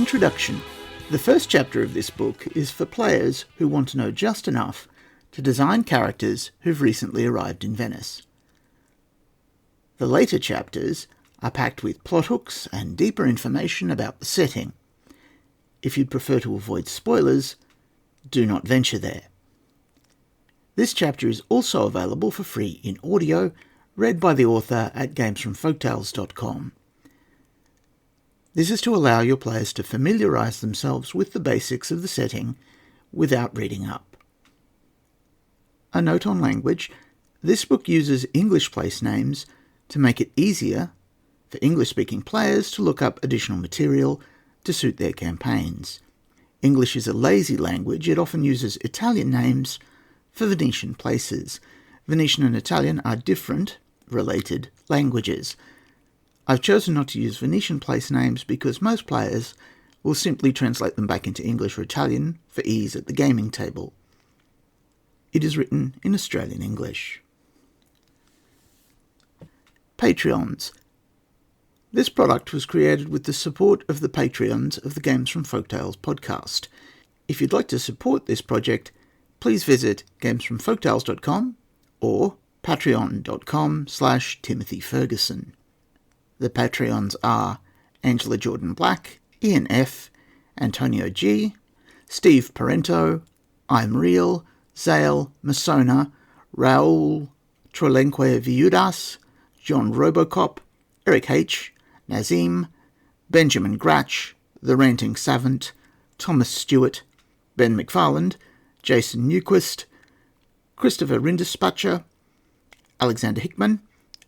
Introduction. The first chapter of this book is for players who want to know just enough to design characters who've recently arrived in Venice. The later chapters are packed with plot hooks and deeper information about the setting. If you'd prefer to avoid spoilers, do not venture there. This chapter is also available for free in audio, read by the author at gamesfromfolktales.com. This is to allow your players to familiarise themselves with the basics of the setting without reading up. A note on language. This book uses English place names to make it easier for English-speaking players to look up additional material to suit their campaigns. English is a lazy language. It often uses Italian names for Venetian places. Venetian and Italian are different, related languages. I've chosen not to use Venetian place names because most players will simply translate them back into English or Italian for ease at the gaming table. It is written in Australian English. Patreons. This product was created with the support of the Patreons of the Games From Folktales podcast. If you'd like to support this project, please visit gamesfromfolktales.com or patreon.com/Timothy Ferguson. The Patreons are Angela Jordan Black, Ian F., Antonio G., Steve Parento, I'm Real, Zale, Masona, Raul Trolenque Viudas, John Robocop, Eric H., Nazim, Benjamin Gratch, The Ranting Savant, Thomas Stewart, Ben McFarland, Jason Newquist, Christopher Rindispacher, Alexander Hickman,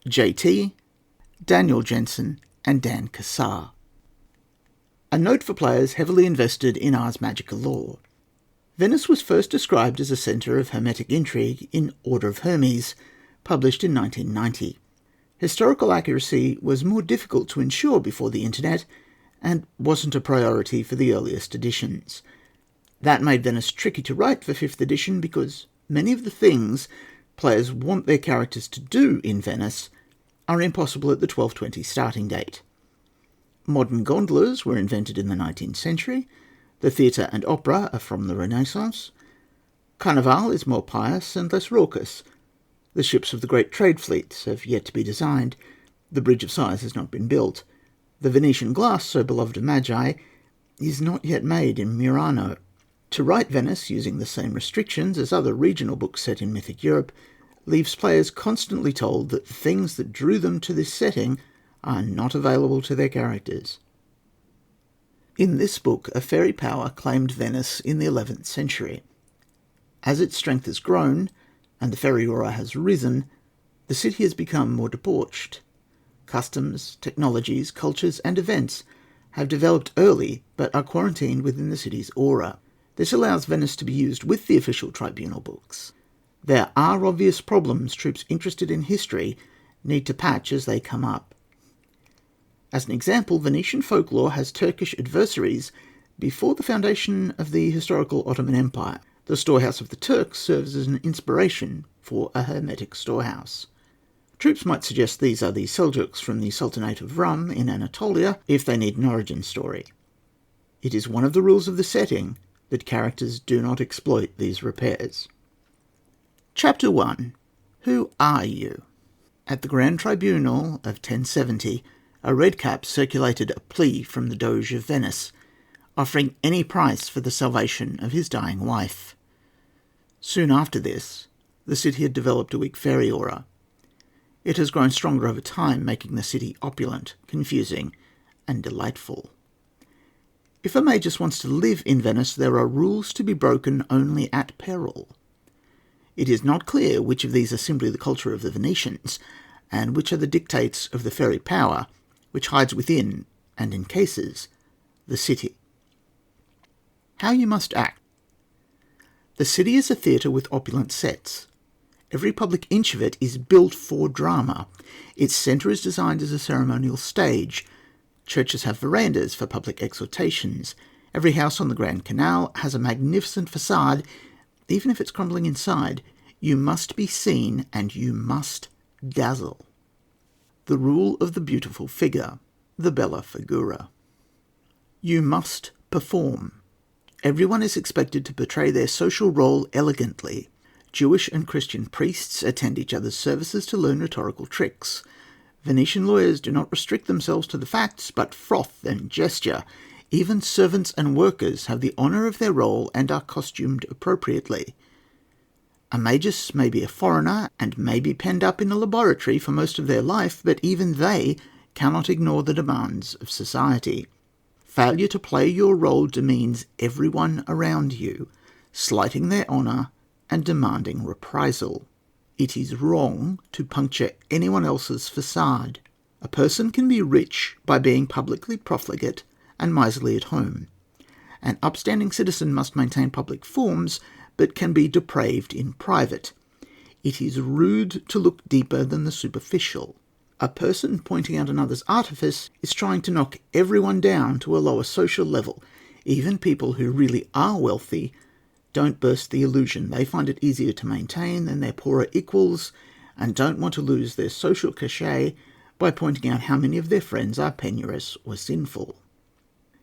JT, Daniel Jensen, and Dan Kassar. A note for players heavily invested in Ars Magica lore. Venice was first described as a centre of hermetic intrigue in Order of Hermes, published in 1990. Historical accuracy was more difficult to ensure before the internet, and wasn't a priority for the earliest editions. That made Venice tricky to write for 5th edition because many of the things players want their characters to do in Venice are impossible at the 1220 starting date. Modern gondolas were invented in the 19th century. The theatre and opera are from the Renaissance. Carnival is more pious and less raucous. The ships of the great trade fleets have yet to be designed. The Bridge of Sighs has not been built. The Venetian glass, so beloved of Magi, is not yet made in Murano. To write Venice using the same restrictions as other regional books set in Mythic Europe leaves players constantly told that the things that drew them to this setting are not available to their characters. In this book, a fairy power claimed Venice in the 11th century. As its strength has grown, and the fairy aura has risen, the city has become more debauched. Customs, technologies, cultures, and events have developed early, but are quarantined within the city's aura. This allows Venice to be used with the official tribunal books. There are obvious problems troops interested in history need to patch as they come up. As an example, Venetian folklore has Turkish adversaries before the foundation of the historical Ottoman Empire. The storehouse of the Turks serves as an inspiration for a hermetic storehouse. Troops might suggest these are the Seljuks from the Sultanate of Rum in Anatolia if they need an origin story. It is one of the rules of the setting that characters do not exploit these repairs. Chapter 1. Who are you? At the Grand Tribunal of 1070, a redcap circulated a plea from the Doge of Venice, offering any price for the salvation of his dying wife. Soon after this, the city had developed a weak fairy aura. It has grown stronger over time, making the city opulent, confusing, and delightful. If a magus wants to live in Venice, there are rules to be broken only at peril. It is not clear which of these are simply the culture of the Venetians, and which are the dictates of the fairy power, which hides within, and encases, the city. How you must act. The city is a theatre with opulent sets. Every public inch of it is built for drama. Its centre is designed as a ceremonial stage. Churches have verandas for public exhortations. Every house on the Grand Canal has a magnificent facade. Even if it's crumbling inside, you must be seen and you must dazzle. The rule of the beautiful figure, the bella figura. You must perform. Everyone is expected to portray their social role elegantly. Jewish and Christian priests attend each other's services to learn rhetorical tricks. Venetian lawyers do not restrict themselves to the facts, but froth and gesture. Even servants and workers have the honour of their role and are costumed appropriately. A magus may be a foreigner and may be penned up in a laboratory for most of their life, but even they cannot ignore the demands of society. Failure to play your role demeans everyone around you, slighting their honour and demanding reprisal. It is wrong to puncture anyone else's facade. A person can be rich by being publicly profligate and miserly at home. An upstanding citizen must maintain public forms, but can be depraved in private. It is rude to look deeper than the superficial. A person pointing out another's artifice is trying to knock everyone down to a lower social level. Even people who really are wealthy don't burst the illusion. They find it easier to maintain than their poorer equals and don't want to lose their social cachet by pointing out how many of their friends are penurious or sinful.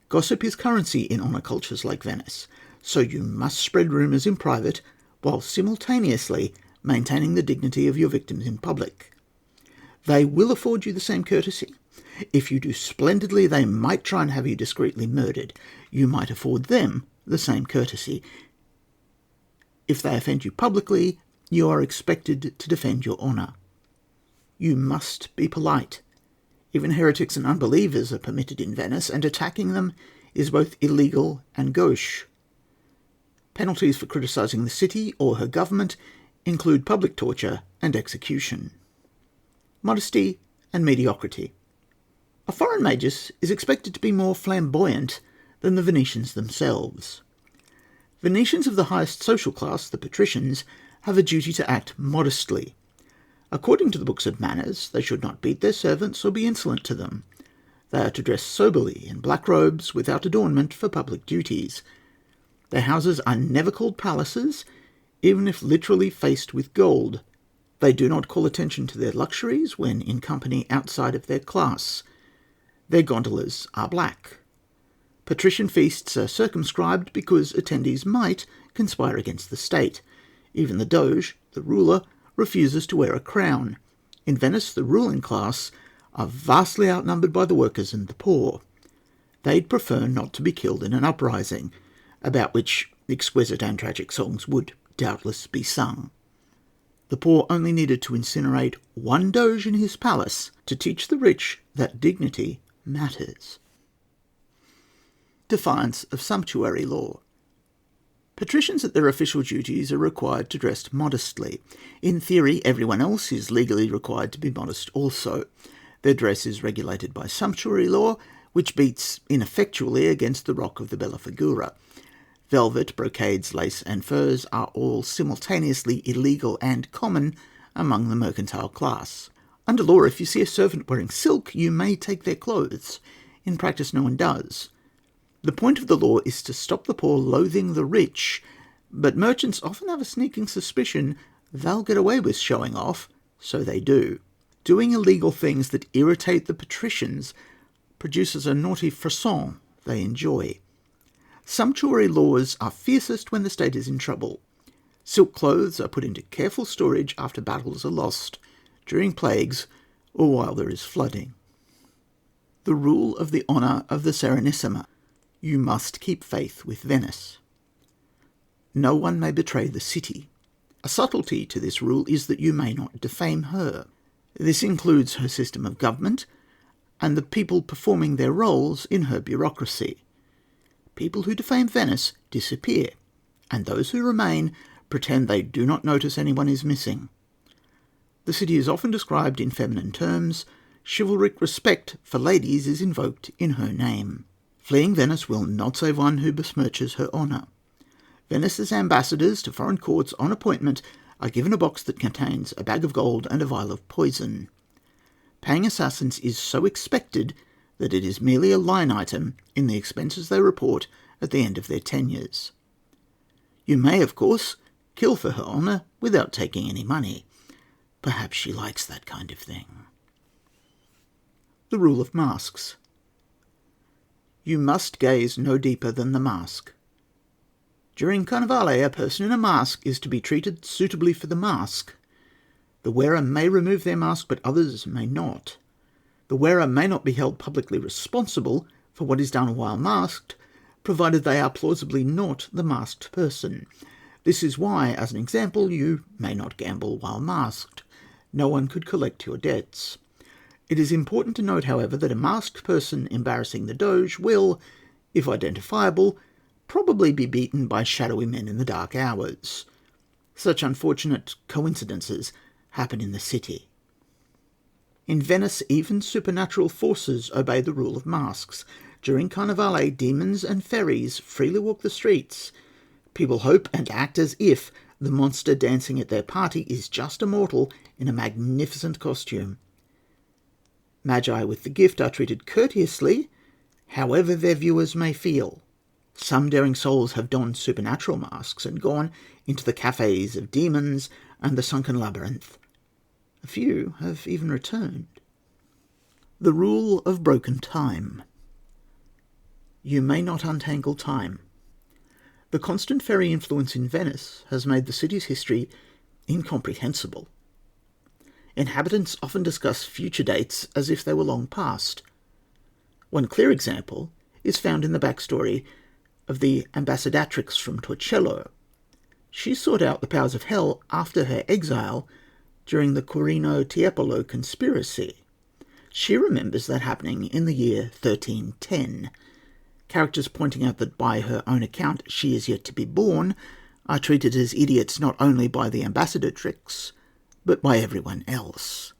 Gossip is currency in honour cultures like Venice, so you must spread rumours in private while simultaneously maintaining the dignity of your victims in public. They will afford you the same courtesy. If you do splendidly, they might try and have you discreetly murdered. You might afford them the same courtesy. If they offend you publicly, you are expected to defend your honour. You must be polite. Even heretics and unbelievers are permitted in Venice, and attacking them is both illegal and gauche. Penalties for criticising the city or her government include public torture and execution. Modesty and mediocrity. A foreign magus is expected to be more flamboyant than the Venetians themselves. Venetians of the highest social class, the patricians, have a duty to act modestly. According to the books of manners, they should not beat their servants or be insolent to them. They are to dress soberly in black robes without adornment for public duties. Their houses are never called palaces, even if literally faced with gold. They do not call attention to their luxuries when in company outside of their class. Their gondolas are black. Patrician feasts are circumscribed because attendees might conspire against the state. Even the Doge, the ruler, refuses to wear a crown. In Venice, the ruling class are vastly outnumbered by the workers and the poor. They'd prefer not to be killed in an uprising, about which exquisite and tragic songs would doubtless be sung. The poor only needed to incinerate one Doge in his palace to teach the rich that dignity matters. Defiance of sumptuary law. Patricians at their official duties are required to dress modestly. In theory, everyone else is legally required to be modest also. Their dress is regulated by sumptuary law, which beats ineffectually against the rock of the bella figura. Velvet, brocades, lace, and furs are all simultaneously illegal and common among the mercantile class. Under law, if you see a servant wearing silk, you may take their clothes. In practice, no one does. The point of the law is to stop the poor loathing the rich, but merchants often have a sneaking suspicion they'll get away with showing off, so they do. Doing illegal things that irritate the patricians produces a naughty frisson they enjoy. Sumptuary laws are fiercest when the state is in trouble. Silk clothes are put into careful storage after battles are lost, during plagues, or while there is flooding. The rule of the honour of the Serenissima. You must keep faith with Venice. No one may betray the city. A subtlety to this rule is that you may not defame her. This includes her system of government and the people performing their roles in her bureaucracy. People who defame Venice disappear, and those who remain pretend they do not notice anyone is missing. The city is often described in feminine terms. Chivalric respect for ladies is invoked in her name. Fleeing Venice will not save one who besmirches her honour. Venice's ambassadors to foreign courts on appointment are given a box that contains a bag of gold and a vial of poison. Paying assassins is so expected that it is merely a line item in the expenses they report at the end of their tenures. You may, of course, kill for her honour without taking any money. Perhaps she likes that kind of thing. The rule of masks. You must gaze no deeper than the mask. During Carnivale, a person in a mask is to be treated suitably for the mask. The wearer may remove their mask, but others may not. The wearer may not be held publicly responsible for what is done while masked, provided they are plausibly not the masked person. This is why, as an example, you may not gamble while masked. No one could collect your debts. It is important to note, however, that a masked person embarrassing the Doge will, if identifiable, probably be beaten by shadowy men in the dark hours. Such unfortunate coincidences happen in the city. In Venice, even supernatural forces obey the rule of masks. During Carnivale, demons and fairies freely walk the streets. People hope and act as if the monster dancing at their party is just a mortal in a magnificent costume. Magi with the gift are treated courteously, however their viewers may feel. Some daring souls have donned supernatural masks and gone into the cafes of demons and the sunken labyrinth. A few have even returned. The rule of broken time. You may not untangle time. The constant fairy influence in Venice has made the city's history incomprehensible. Inhabitants often discuss future dates as if they were long past. One clear example is found in the backstory of the ambassadrix from Torcello. She sought out the powers of hell after her exile during the Quirino-Tiepolo conspiracy. She remembers that happening in the year 1310. Characters pointing out that by her own account she is yet to be born are treated as idiots not only by the ambassadrix, but by everyone else.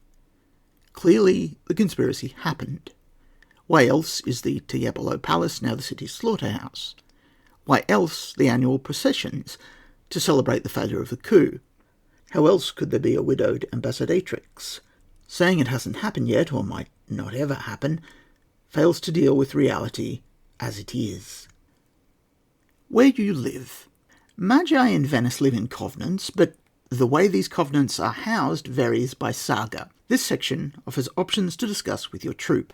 Clearly, the conspiracy happened. Why else is the Tiepolo Palace now the city's slaughterhouse? Why else the annual processions to celebrate the failure of the coup? How else could there be a widowed ambassadrix? Saying it hasn't happened yet, or might not ever happen, fails to deal with reality as it is. Where you live. Magi in Venice live in covenants, but the way these covenants are housed varies by saga. This section offers options to discuss with your troupe.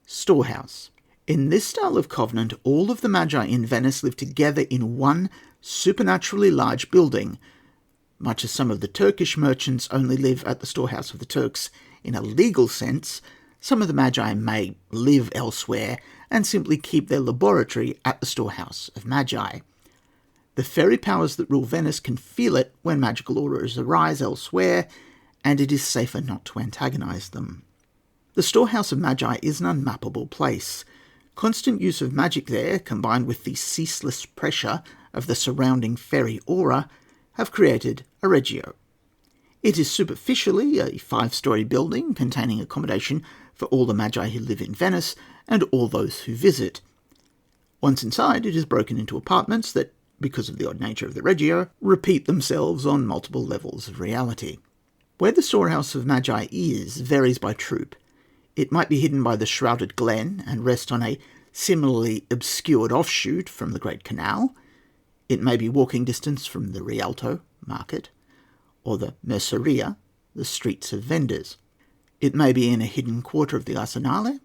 Storehouse. In this style of covenant, all of the Magi in Venice live together in one supernaturally large building, much as some of the Turkish merchants only live at the storehouse of the Turks in a legal sense. Some of the Magi may live elsewhere and simply keep their laboratory at the storehouse of Magi. The fairy powers that rule Venice can feel it when magical orders arise elsewhere, and it is safer not to antagonize them. The storehouse of Magi is an unmappable place. Constant use of magic there, combined with the ceaseless pressure of the surrounding fairy aura, have created a Regio. It is superficially a 5-story building containing accommodation for all the Magi who live in Venice and all those who visit. Once inside, it is broken into apartments that, because of the odd nature of the Regio, repeat themselves on multiple levels of reality. Where the storehouse of Magi is varies by troupe. It might be hidden by the Shrouded Glen and rest on a similarly obscured offshoot from the Great Canal. It may be walking distance from the Rialto market, or the Merceria, the streets of vendors. It may be in a hidden quarter of the Arsenale,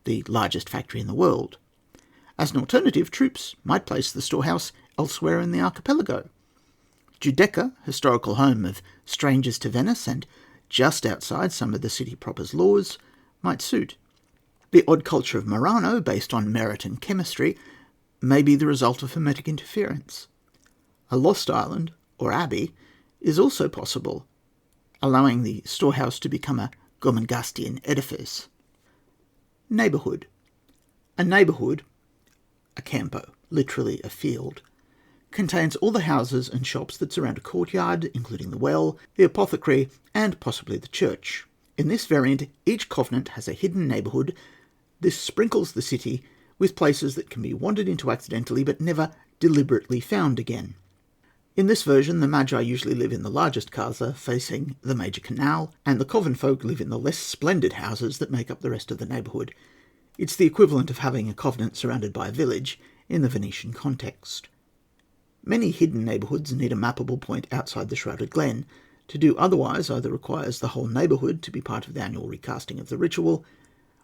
the largest factory in the world. As an alternative, troops might place the storehouse elsewhere in the archipelago. Giudecca, historical home of strangers to Venice and just outside some of the city proper's laws, might suit. The odd culture of Murano, based on merit and chemistry, may be the result of hermetic interference. A lost island, or abbey, is also possible, allowing the storehouse to become a Gomengastian edifice. Neighbourhood. A neighbourhood, a campo, literally a field, contains all the houses and shops that surround a courtyard, including the well, the apothecary, and possibly the church. In this variant, each covenant has a hidden neighbourhood. This sprinkles the city with places that can be wandered into accidentally but never deliberately found again. In this version, the Magi usually live in the largest casa facing the major canal, and the coven folk live in the less splendid houses that make up the rest of the neighbourhood. It's the equivalent of having a covenant surrounded by a village in the Venetian context. Many hidden neighbourhoods need a mappable point outside the Shrouded Glen. To do otherwise either requires the whole neighbourhood to be part of the annual recasting of the ritual,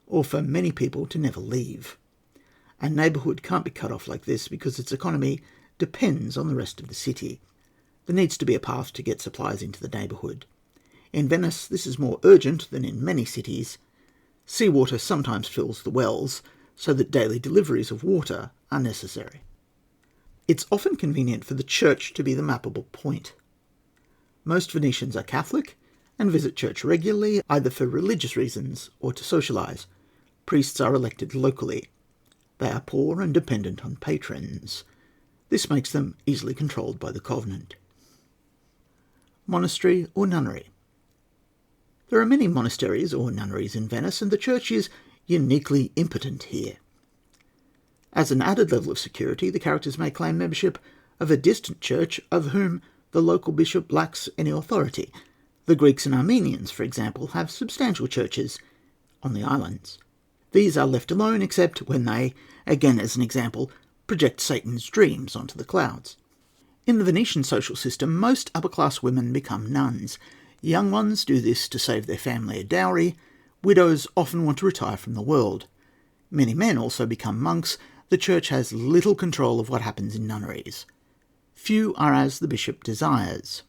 or for many people to never leave. A neighbourhood can't be cut off like this because its economy depends on the rest of the city. There needs to be a path to get supplies into the neighbourhood. In Venice, this is more urgent than in many cities. Seawater sometimes fills the wells, so that daily deliveries of water are necessary. It's often convenient for the church to be the mappable point. Most Venetians are Catholic and visit church regularly, either for religious reasons or to socialise. Priests are elected locally. They are poor and dependent on patrons. This makes them easily controlled by the Covenant. Monastery or nunnery. There are many monasteries or nunneries in Venice, and the church is uniquely impotent here. As an added level of security, the characters may claim membership of a distant church over whom the local bishop lacks any authority. The Greeks and Armenians, for example, have substantial churches on the islands. These are left alone except when they, again as an example, project Satan's dreams onto the clouds. In the Venetian social system, most upper-class women become nuns. Young ones do this to save their family a dowry. Widows often want to retire from the world. Many men also become monks. The church has little control of what happens in nunneries. Few are as the bishop desires.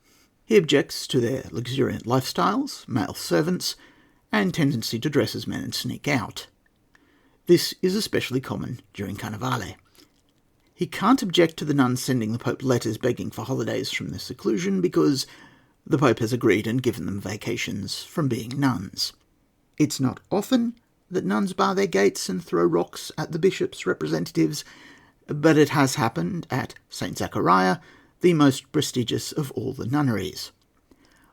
He objects to their luxuriant lifestyles, male servants, and tendency to dress as men and sneak out. This is especially common during Carnevale. He can't object to the nuns sending the Pope letters begging for holidays from their seclusion because the Pope has agreed and given them vacations from being nuns. It's not often that nuns bar their gates and throw rocks at the bishop's representatives, but it has happened at St. Zachariah, the most prestigious of all the nunneries.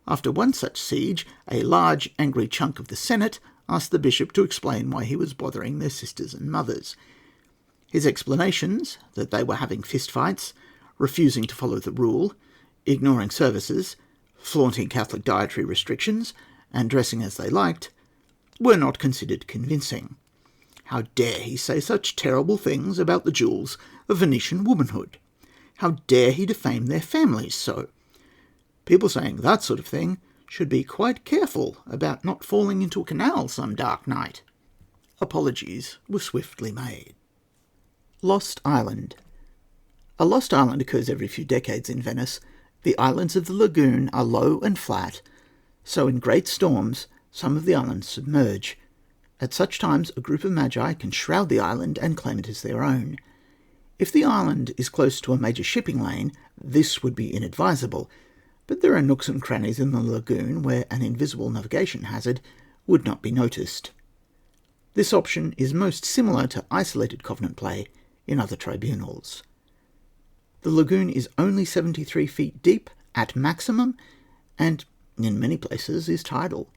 After one such siege, a large, angry chunk of the Senate asked the bishop to explain why he was bothering their sisters and mothers. His explanations, that they were having fistfights, refusing to follow the rule, ignoring services, flaunting Catholic dietary restrictions, and dressing as they liked, were not considered convincing. How dare he say such terrible things about the jewels of Venetian womanhood? How dare he defame their families so? People saying that sort of thing should be quite careful about not falling into a canal some dark night. Apologies were swiftly made. Lost Island. A lost island occurs every few decades in Venice. The islands of the lagoon are low and flat, so in great storms some of the islands submerge. At such times a group of magi can shroud the island and claim it as their own. If the island is close to a major shipping lane, this would be inadvisable, but there are nooks and crannies in the lagoon where an invisible navigation hazard would not be noticed. This option is most similar to isolated Covenant play in other tribunals. The lagoon is only 73 feet deep at maximum, and in many places is tidal.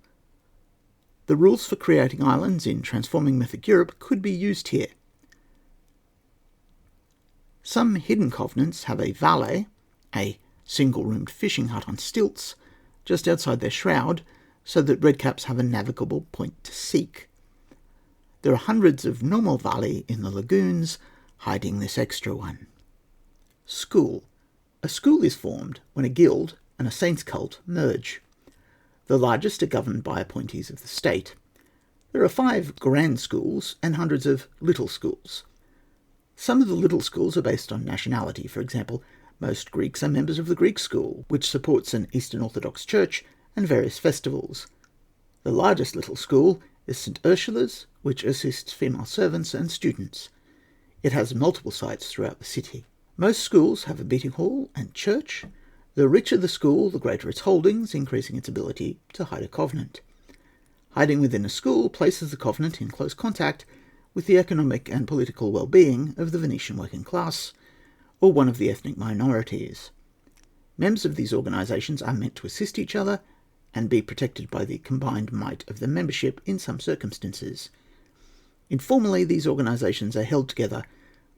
The rules for creating islands in transforming Mythic Europe could be used here. Some hidden covenants have a valet, a single-roomed fishing hut on stilts, just outside their shroud, so that redcaps have a navigable point to seek. There are hundreds of normal valli in the lagoons, hiding this extra one. School. A school is formed when a guild and a saints cult merge. The largest are governed by appointees of the state. There are 5 grand schools and hundreds of little schools. Some of the little schools are based on nationality. For example, most Greeks are members of the Greek school, which supports an Eastern Orthodox church and various festivals. The largest little school is St. Ursula's, which assists female servants and students. It has multiple sites throughout the city. Most schools have a meeting hall and church. The richer the school, the greater its holdings, increasing its ability to hide a covenant. Hiding within a school places the covenant in close contact with the economic and political well-being of the Venetian working class, or one of the ethnic minorities. Members of these organisations are meant to assist each other and be protected by the combined might of the membership in some circumstances. Informally, these organisations are held together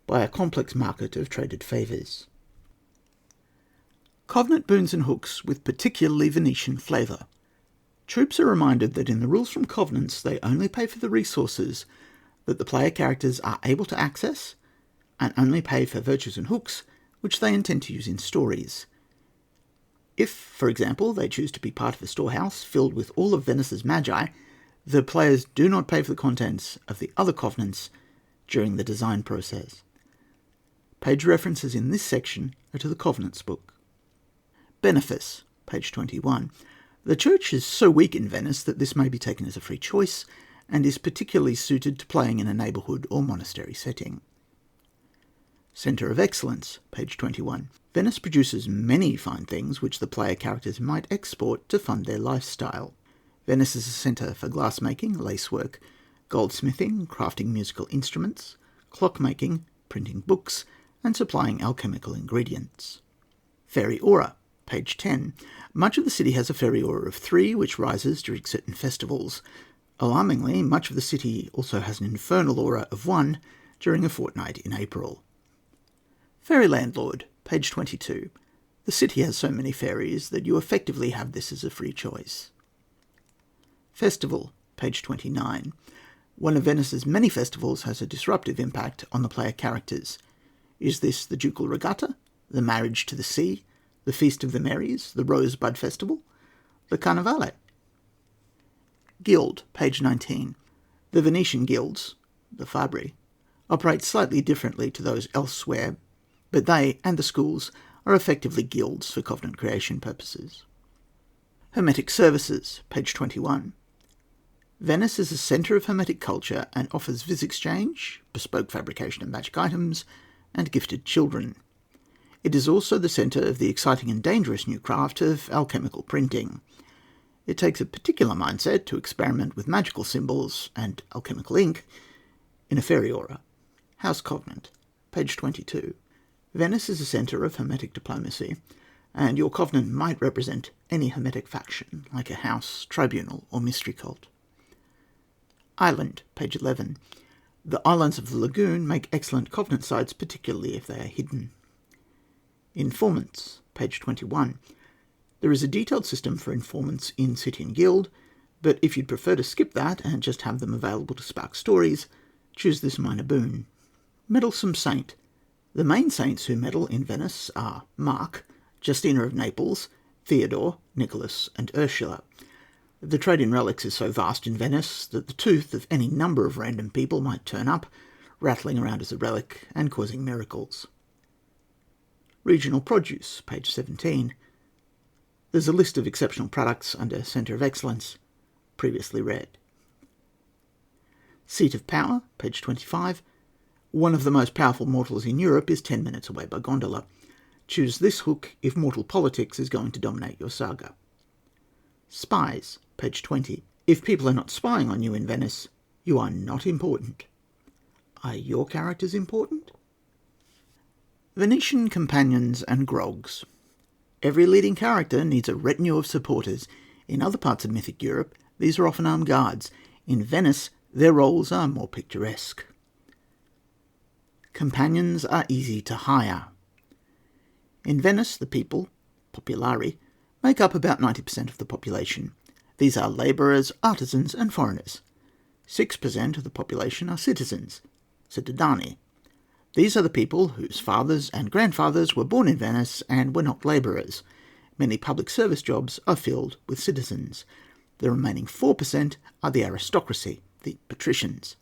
by a complex market of traded favours. Covenant boons and hooks with particularly Venetian flavour. Troops are reminded that in the rules from covenants they only pay for the resources that the player characters are able to access, and only pay for virtues and hooks which they intend to use in stories. If, for example, they choose to be part of a storehouse filled with all of Venice's magi, the players do not pay for the contents of the other covenants, during the design process. Page references in this section are to the Covenants book. Benefice, page 21. The church is so weak in Venice that this may be taken as a free choice and is particularly suited to playing in a neighbourhood or monastery setting. Centre of Excellence, page 21. Venice produces many fine things which the player characters might export to fund their lifestyle. Venice is a centre for glassmaking, lacework, goldsmithing, crafting musical instruments, clockmaking, printing books, and supplying alchemical ingredients. Fairy Aura, page 10. Much of the city has a fairy aura of 3, which rises during certain festivals. Alarmingly, much of the city also has an infernal aura of 1 during a fortnight in April. Fairy Landlord, page 22. The city has so many fairies that you effectively have this as a free choice. Festival, page 29. One of Venice's many festivals has a disruptive impact on the player characters. Is this the Ducal Regatta, the Marriage to the Sea, the Feast of the Marys, the Rosebud Festival, the Carnevale? Guild, page 19. The Venetian guilds, the Fabbri, operate slightly differently to those elsewhere, but they and the schools are effectively guilds for Covenant creation purposes. Hermetic Services, page 21. Venice is a centre of Hermetic culture and offers viz exchange, bespoke fabrication of magic items, and gifted children. It is also the centre of the exciting and dangerous new craft of alchemical printing. It takes a particular mindset to experiment with magical symbols and alchemical ink in a fairy aura. House Covenant, page 22. Venice is a centre of Hermetic diplomacy, and your Covenant might represent any Hermetic faction, like a house, tribunal, or mystery cult. Island, page 11. The islands of the lagoon make excellent Covenant sites, particularly if they are hidden. Informants, page 21. There is a detailed system for informants in City and Guild, but if you'd prefer to skip that and just have them available to spark stories, choose this minor boon. Meddlesome Saint. The main saints who meddle in Venice are Mark, Justina of Naples, Theodore, Nicholas, and Ursula. The trade in relics is so vast in Venice that the tooth of any number of random people might turn up, rattling around as a relic and causing miracles. Regional Produce, page 17. There's a list of exceptional products under Centre of Excellence, previously read. Seat of Power, page 25. One of the most powerful mortals in Europe is 10 minutes away by gondola. Choose this hook if mortal politics is going to dominate your saga. Spies, page 20. If people are not spying on you in Venice, you are not important. Are your characters important? Venetian companions and grogs. Every leading character needs a retinue of supporters. In other parts of Mythic Europe, these are often armed guards. In Venice, their roles are more picturesque. Companions are easy to hire. In Venice, the people, populari, make up about 90% of the population. These are labourers, artisans, and foreigners. 6% of the population are citizens, cittadini. These are the people whose fathers and grandfathers were born in Venice and were not labourers. Many public service jobs are filled with citizens. The remaining 4% are the aristocracy, the patricians.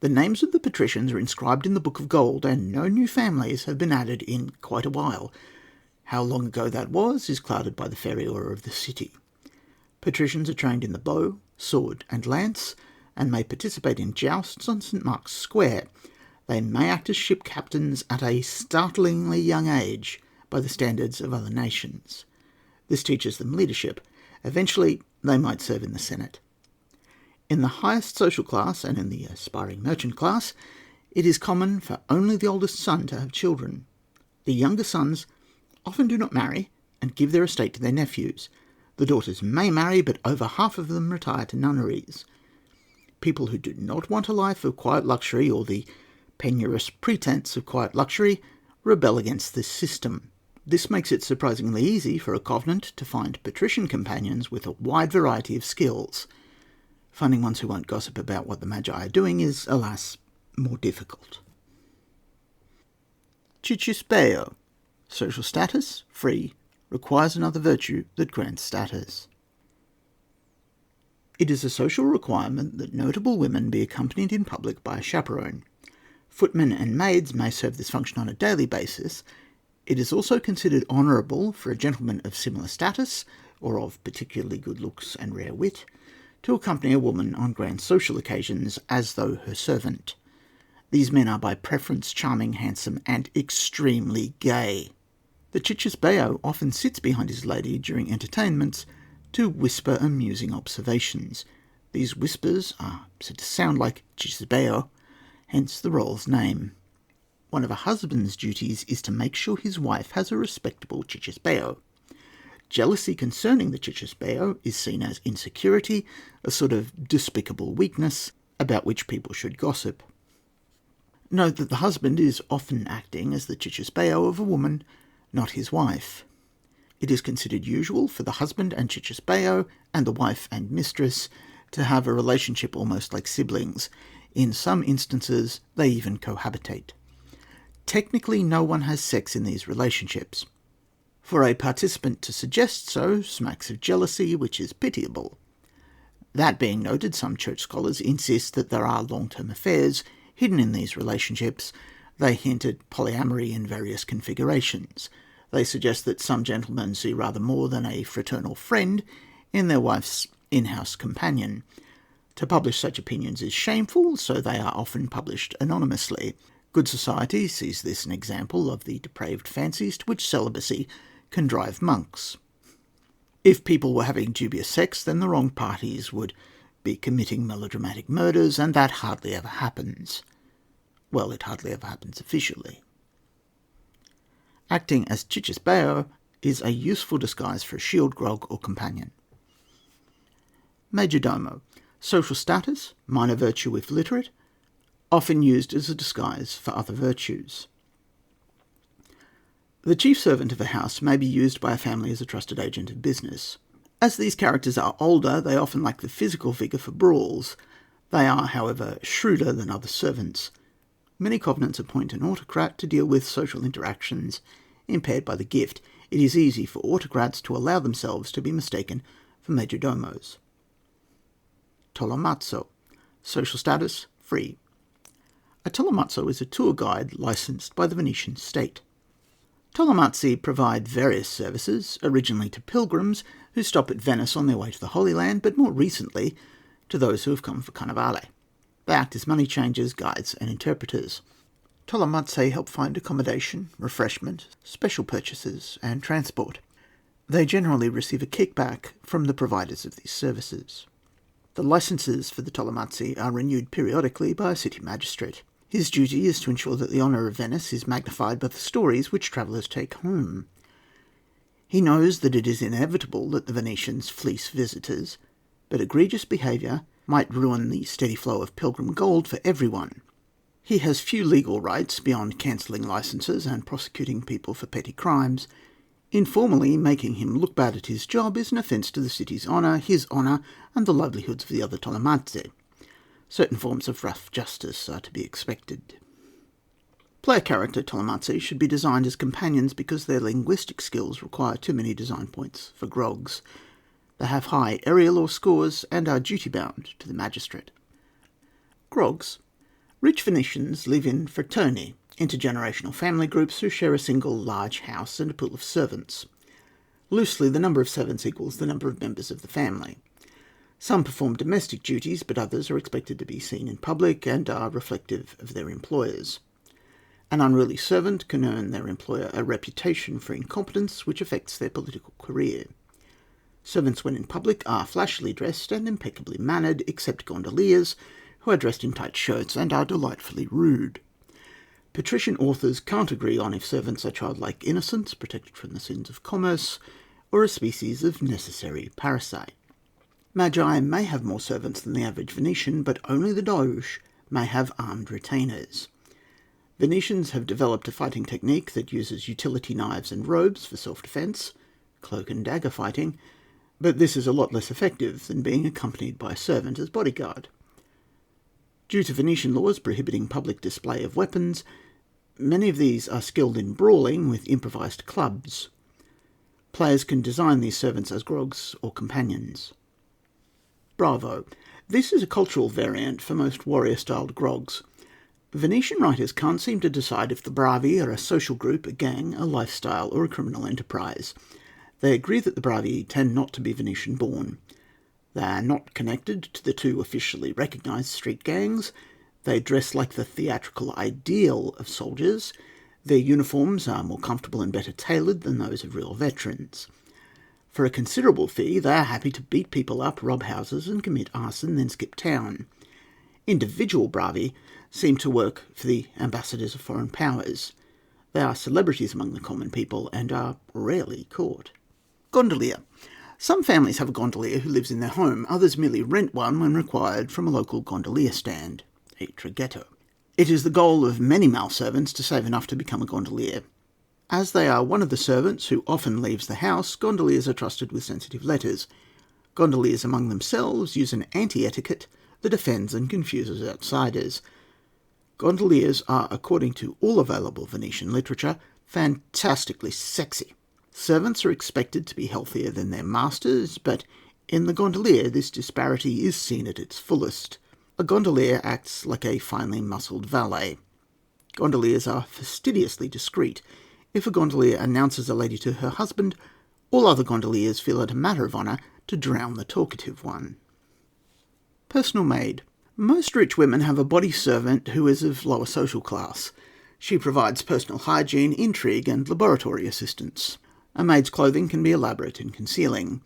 The names of the patricians are inscribed in the Book of Gold, and no new families have been added in quite a while. How long ago that was is clouded by the fairy aura of the city. Patricians are trained in the bow, sword, and lance, and may participate in jousts on St. Mark's Square. They may act as ship captains at a startlingly young age by the standards of other nations. This teaches them leadership. Eventually, they might serve in the Senate. In the highest social class and in the aspiring merchant class, it is common for only the oldest son to have children. The younger sons often do not marry and give their estate to their nephews. The daughters may marry, but over half of them retire to nunneries. People who do not want a life of quiet luxury or the penurious pretense of quiet luxury rebel against this system. This makes it surprisingly easy for a Covenant to find patrician companions with a wide variety of skills. Finding ones who won't gossip about what the Magi are doing is, alas, more difficult. Cicisbeo. Social status, free, requires another virtue that grants status. It is a social requirement that notable women be accompanied in public by a chaperone. Footmen and maids may serve this function on a daily basis. It is also considered honourable for a gentleman of similar status, or of particularly good looks and rare wit, to accompany a woman on grand social occasions as though her servant. These men are by preference charming, handsome, and extremely gay. The cicisbeo often sits behind his lady during entertainments to whisper amusing observations. These whispers are said to sound like cicisbeo, hence the role's name. One of a husband's duties is to make sure his wife has a respectable cicisbeo. Jealousy concerning the cicisbeo is seen as insecurity, a sort of despicable weakness about which people should gossip. Note that the husband is often acting as the cicisbeo of a woman, not his wife. It is considered usual for the husband and cicisbeo and the wife and mistress to have a relationship almost like siblings. In some instances, they even cohabitate. Technically, no one has sex in these relationships. For a participant to suggest so smacks of jealousy, which is pitiable. That being noted, some church scholars insist that there are long-term affairs hidden in these relationships. They hint at polyamory in various configurations. They suggest that some gentlemen see rather more than a fraternal friend in their wife's in-house companion. To publish such opinions is shameful, so they are often published anonymously. Good society sees this an example of the depraved fancies to which celibacy can drive monks. If people were having dubious sex, then the wrong parties would be committing melodramatic murders, and that hardly ever happens. Well, it hardly ever happens officially. Acting as cicisbeo is a useful disguise for a shield, grog, or companion. Majordomo. Social status, minor virtue if literate, often used as a disguise for other virtues. The chief servant of a house may be used by a family as a trusted agent of business. As these characters are older, they often lack the physical vigour for brawls. They are, however, shrewder than other servants. Many covenants appoint an autocrat to deal with social interactions impaired by the gift. It is easy for autocrats to allow themselves to be mistaken for majordomos. Tolomazzo. Social status, free. A tolomazzo is a tour guide licensed by the Venetian state. Tolomazzi provide various services, originally to pilgrims who stop at Venice on their way to the Holy Land, but more recently to those who have come for Carnevale. They act as money changers, guides, and interpreters. Tolomazzi help find accommodation, refreshment, special purchases, and transport. They generally receive a kickback from the providers of these services. The licenses for the Tolomazzi are renewed periodically by a city magistrate. His duty is to ensure that the honour of Venice is magnified by the stories which travellers take home. He knows that it is inevitable that the Venetians fleece visitors, but egregious behaviour might ruin the steady flow of pilgrim gold for everyone. He has few legal rights beyond cancelling licences and prosecuting people for petty crimes. Informally, making him look bad at his job is an offence to the city's honour, his honour, and the livelihoods of the other Tolomazzi. Certain forms of rough justice are to be expected. Player character Tolomazzi should be designed as companions because their linguistic skills require too many design points for grogs. They have high area law scores and are duty-bound to the magistrate. Grogs. Rich Venetians live in fraterni, intergenerational family groups who share a single large house and a pool of servants. Loosely, the number of servants equals the number of members of the family. Some perform domestic duties, but others are expected to be seen in public and are reflective of their employers. An unruly servant can earn their employer a reputation for incompetence, which affects their political career. Servants, when in public, are flashily dressed and impeccably mannered, except gondoliers, who are dressed in tight shirts and are delightfully rude. Patrician authors can't agree on if servants are childlike innocents, protected from the sins of commerce, or a species of necessary parasite. Magi may have more servants than the average Venetian, but only the Doge may have armed retainers. Venetians have developed a fighting technique that uses utility knives and robes for self-defence, cloak and dagger fighting, but this is a lot less effective than being accompanied by a servant as bodyguard. Due to Venetian laws prohibiting public display of weapons, many of these are skilled in brawling with improvised clubs. Players can design these servants as grogs or companions. Bravo. This is a cultural variant for most warrior-styled grogs. Venetian writers can't seem to decide if the bravi are a social group, a gang, a lifestyle, or a criminal enterprise. They agree that the bravi tend not to be Venetian-born. They are not connected to the two officially recognised street gangs. They dress like the theatrical ideal of soldiers. Their uniforms are more comfortable and better tailored than those of real veterans. For a considerable fee, they are happy to beat people up, rob houses, and commit arson, then skip town. Individual bravi seem to work for the ambassadors of foreign powers. They are celebrities among the common people and are rarely caught. Gondolier. Some families have a gondolier who lives in their home. Others merely rent one when required from a local gondolier stand, a traghetto. It is the goal of many male servants to save enough to become a gondolier. As they are one of the servants who often leaves the house, gondoliers are trusted with sensitive letters. Gondoliers among themselves use an anti-etiquette that offends and confuses outsiders. Gondoliers are, according to all available Venetian literature, fantastically sexy. Servants are expected to be healthier than their masters, but in the gondolier this disparity is seen at its fullest. A gondolier acts like a finely muscled valet. Gondoliers are fastidiously discreet. If a gondolier announces a lady to her husband, all other gondoliers feel it a matter of honour to drown the talkative one. Personal maid. Most rich women have a body servant who is of lower social class. She provides personal hygiene, intrigue, and laboratory assistance. A maid's clothing can be elaborate and concealing.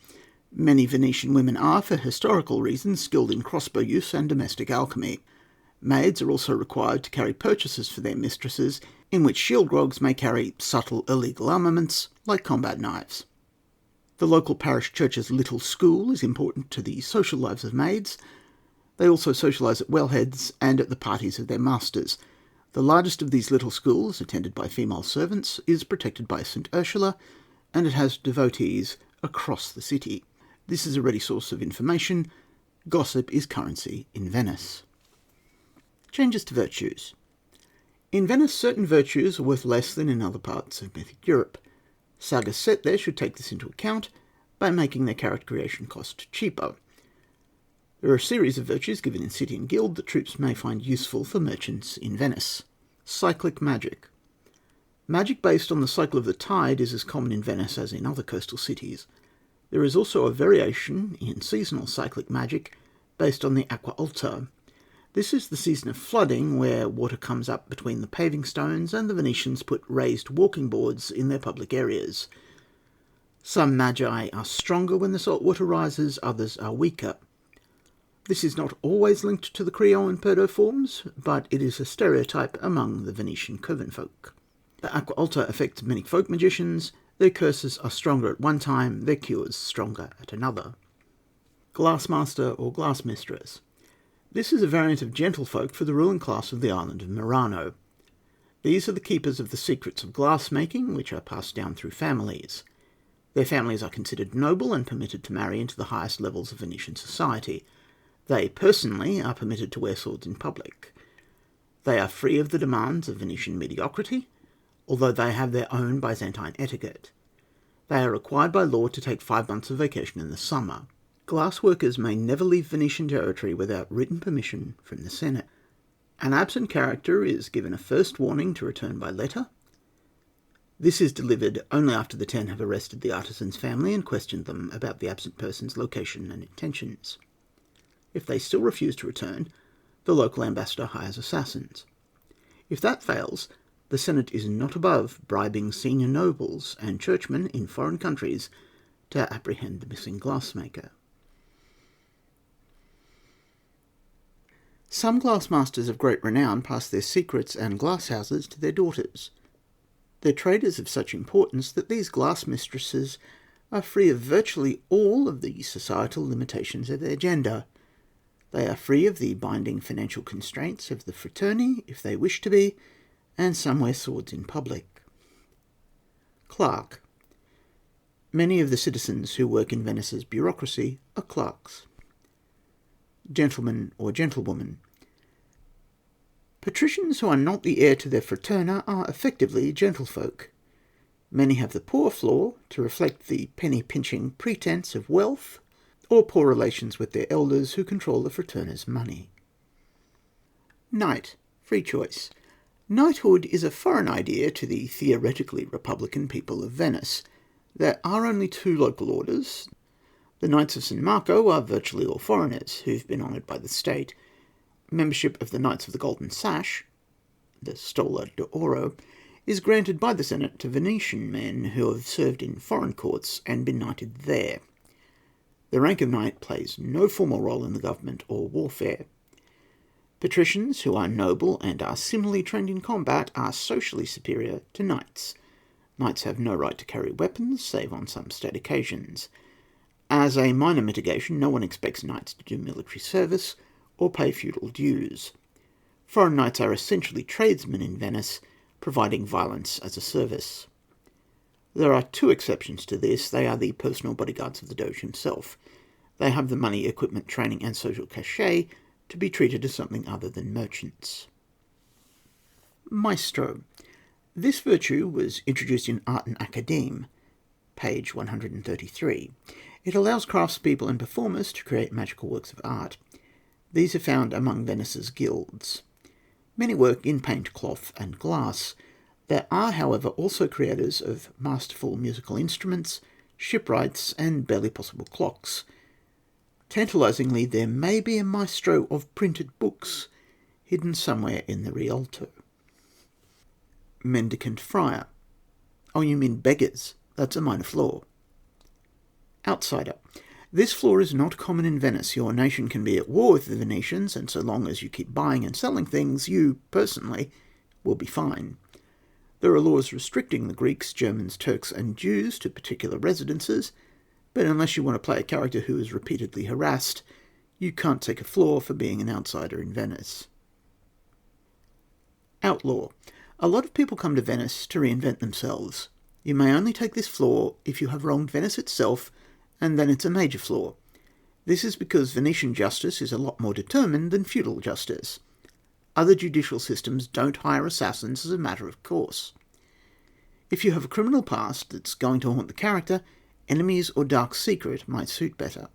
Many Venetian women are, for historical reasons, skilled in crossbow use and domestic alchemy. Maids are also required to carry purchases for their mistresses, in which shield grogs may carry subtle illegal armaments, like combat knives. The local parish church's little school is important to the social lives of maids. They also socialise at wellheads and at the parties of their masters. The largest of these little schools, attended by female servants, is protected by St. Ursula, and it has devotees across the city. This is a ready source of information. Gossip is currency in Venice. Changes to virtues. In Venice, certain virtues are worth less than in other parts of Mythic Europe. Sagas set there should take this into account by making their character creation cost cheaper. There are a series of virtues given in city and guild that troops may find useful for merchants in Venice. Cyclic magic. Magic based on the cycle of the tide is as common in Venice as in other coastal cities. There is also a variation in seasonal cyclic magic based on the acqua alta. This is the season of flooding, where water comes up between the paving stones and the Venetians put raised walking boards in their public areas. Some magi are stronger when the salt water rises, others are weaker. This is not always linked to the Creole and Perdo forms, but it is a stereotype among the Venetian coven folk. The Aqua Alta affects many folk magicians. Their curses are stronger at one time, their cures stronger at another. Glassmaster or Glassmistress. This is a variant of gentlefolk for the ruling class of the island of Murano. These are the keepers of the secrets of glass-making, which are passed down through families. Their families are considered noble and permitted to marry into the highest levels of Venetian society. They personally are permitted to wear swords in public. They are free of the demands of Venetian mediocrity, although they have their own Byzantine etiquette. They are required by law to take 5 months of vacation in the summer. Glassworkers may never leave Venetian territory without written permission from the Senate. An absent character is given a first warning to return by letter. This is delivered only after the 10 have arrested the artisan's family and questioned them about the absent person's location and intentions. If they still refuse to return, the local ambassador hires assassins. If that fails, the Senate is not above bribing senior nobles and churchmen in foreign countries to apprehend the missing glassmaker. Some glassmasters of great renown pass their secrets and glasshouses to their daughters. Their trade is of such importance that these glassmistresses are free of virtually all of the societal limitations of their gender. They are free of the binding financial constraints of the fraterni, if they wish to be, and some wear swords in public. Clerk. Many of the citizens who work in Venice's bureaucracy are clerks. Gentleman or gentlewoman. Patricians who are not the heir to their fraterna are effectively gentlefolk. Many have the poor floor to reflect the penny-pinching pretense of wealth, or poor relations with their elders who control the fraterna's money. Knight. Free choice. Knighthood is a foreign idea to the theoretically republican people of Venice. There are only two local orders. The Knights of San Marco are virtually all foreigners who've been honoured by the state. Membership of the Knights of the Golden Sash, the Stola d'Oro, is granted by the Senate to Venetian men who have served in foreign courts and been knighted there. The rank of knight plays no formal role in the government or warfare. Patricians who are noble and are similarly trained in combat are socially superior to knights. Knights have no right to carry weapons, save on some state occasions. As a minor mitigation, no one expects knights to do military service or pay feudal dues. Foreign knights are essentially tradesmen in Venice, providing violence as a service. There are two exceptions to this. They are the personal bodyguards of the Doge himself. They have the money, equipment, training, and social cachet to be treated as something other than merchants. Maestro. This virtue was introduced in Art and Academe, page 133. It allows craftspeople and performers to create magical works of art. These are found among Venice's guilds. Many work in paint, cloth, and glass. There are, however, also creators of masterful musical instruments, shipwrights, and barely possible clocks. Tantalizingly, there may be a maestro of printed books hidden somewhere in the Rialto. Mendicant friar. Oh, you mean beggars. That's a minor flaw. Outsider. This flaw is not common in Venice. Your nation can be at war with the Venetians, and so long as you keep buying and selling things, you, personally, will be fine. There are laws restricting the Greeks, Germans, Turks, and Jews to particular residences, but unless you want to play a character who is repeatedly harassed, you can't take a flaw for being an outsider in Venice. Outlaw. A lot of people come to Venice to reinvent themselves. You may only take this flaw if you have wronged Venice itself, and then it's a major flaw. This is because Venetian justice is a lot more determined than feudal justice. Other judicial systems don't hire assassins as a matter of course. If you have a criminal past that's going to haunt the character, enemies or dark secret might suit better.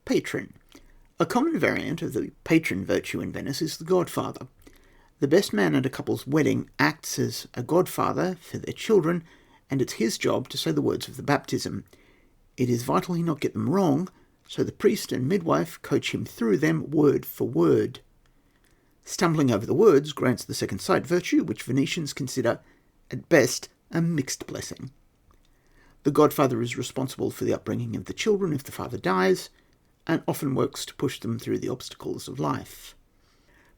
Patron. A common variant of the patron virtue in Venice is the godfather. The best man at a couple's wedding acts as a godfather for their children, and it's his job to say the words of the baptism. It is vital he not get them wrong, so the priest and midwife coach him through them word for word. Stumbling over the words grants the second sight virtue, which Venetians consider, at best, a mixed blessing. The godfather is responsible for the upbringing of the children if the father dies, and often works to push them through the obstacles of life.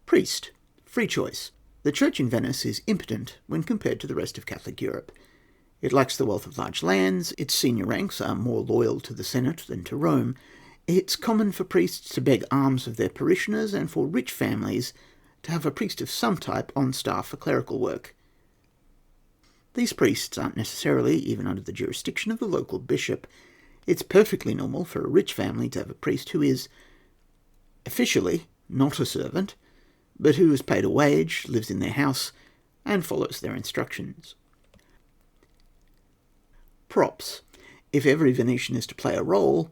Priest. Free choice. The church in Venice is impotent when compared to the rest of Catholic Europe. It lacks the wealth of large lands, its senior ranks are more loyal to the Senate than to Rome. It's common for priests to beg alms of their parishioners, and for rich families to have a priest of some type on staff for clerical work. These priests aren't necessarily even under the jurisdiction of the local bishop. It's perfectly normal for a rich family to have a priest who is, officially, not a servant, but who is paid a wage, lives in their house, and follows their instructions. Props. If every Venetian is to play a role,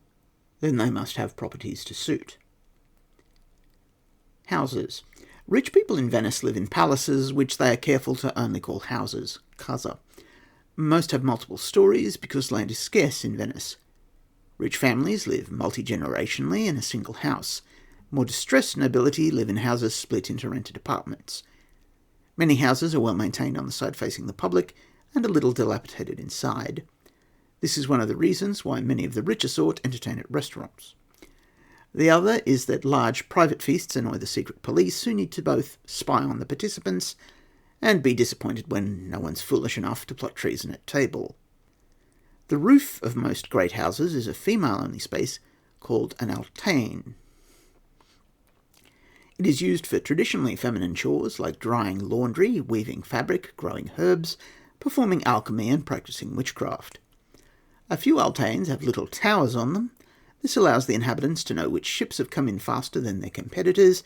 then they must have properties to suit. Houses. Rich people in Venice live in palaces, which they are careful to only call houses, casa. Most have multiple stories because land is scarce in Venice. Rich families live multi-generationally in a single house. More distressed nobility live in houses split into rented apartments. Many houses are well maintained on the side facing the public and a little dilapidated inside. This is one of the reasons why many of the richer sort entertain at restaurants. The other is that large private feasts annoy the secret police, who need to both spy on the participants and be disappointed when no one's foolish enough to plot treason at table. The roof of most great houses is a female-only space called an altain. It is used for traditionally feminine chores like drying laundry, weaving fabric, growing herbs, performing alchemy, and practicing witchcraft. A few altanes have little towers on them. This allows the inhabitants to know which ships have come in faster than their competitors,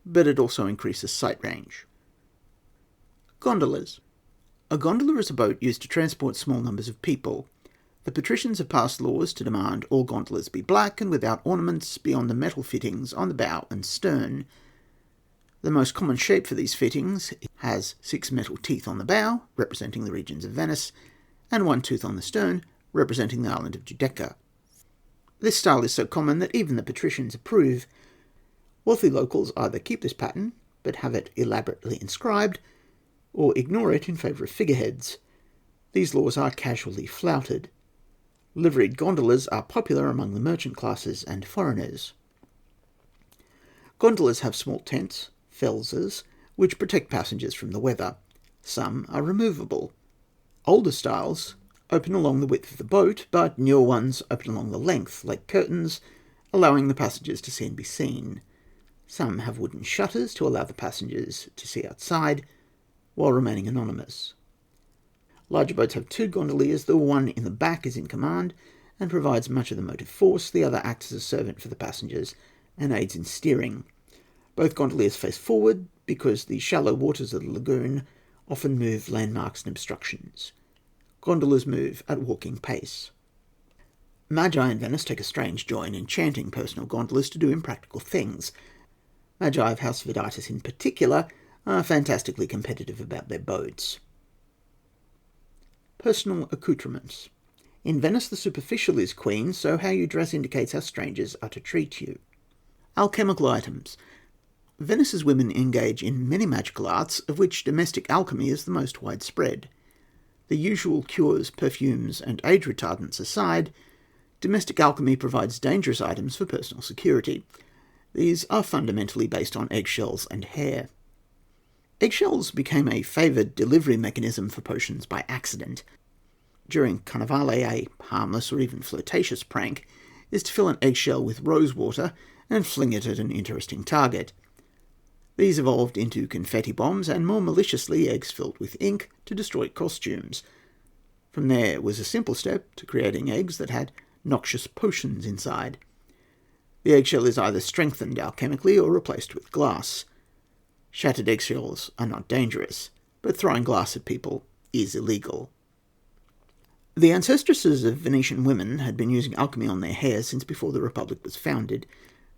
but it also increases sight range. Gondolas. A gondola is a boat used to transport small numbers of people. The patricians have passed laws to demand all gondolas be black and without ornaments beyond the metal fittings on the bow and stern. The most common shape for these fittings has 6 metal teeth on the bow, representing the regions of Venice, and 1 tooth on the stern, representing the island of Giudecca. This style is so common that even the patricians approve. Wealthy locals either keep this pattern, but have it elaborately inscribed, or ignore it in favour of figureheads. These laws are casually flouted. Liveried gondolas are popular among the merchant classes and foreigners. Gondolas have small tents, felzes, which protect passengers from the weather. Some are removable. Older styles open along the width of the boat, but newer ones open along the length, like curtains, allowing the passengers to see and be seen. Some have wooden shutters to allow the passengers to see outside, while remaining anonymous. Larger boats have 2 gondoliers. The one in the back is in command and provides much of the motive force. The other acts as a servant for the passengers and aids in steering. Both gondoliers face forward because the shallow waters of the lagoon often move landmarks and obstructions. Gondolas move at walking pace. Magi in Venice take a strange joy in enchanting personal gondolas to do impractical things. Magi of House Viriditas in particular are fantastically competitive about their boats. Personal accoutrements. In Venice, the superficial is queen, so how you dress indicates how strangers are to treat you. Alchemical items. Venice's women engage in many magical arts, of which domestic alchemy is the most widespread. The usual cures, perfumes, and age retardants aside, domestic alchemy provides dangerous items for personal security. These are fundamentally based on eggshells and hair. Eggshells became a favoured delivery mechanism for potions by accident. During Carnivale, a harmless or even flirtatious prank is to fill an eggshell with rose water and fling it at an interesting target. These evolved into confetti bombs and, more maliciously, eggs filled with ink to destroy costumes. From there was a simple step to creating eggs that had noxious potions inside. The eggshell is either strengthened alchemically or replaced with glass. Shattered eggshells are not dangerous, but throwing glass at people is illegal. The ancestresses of Venetian women had been using alchemy on their hair since before the Republic was founded.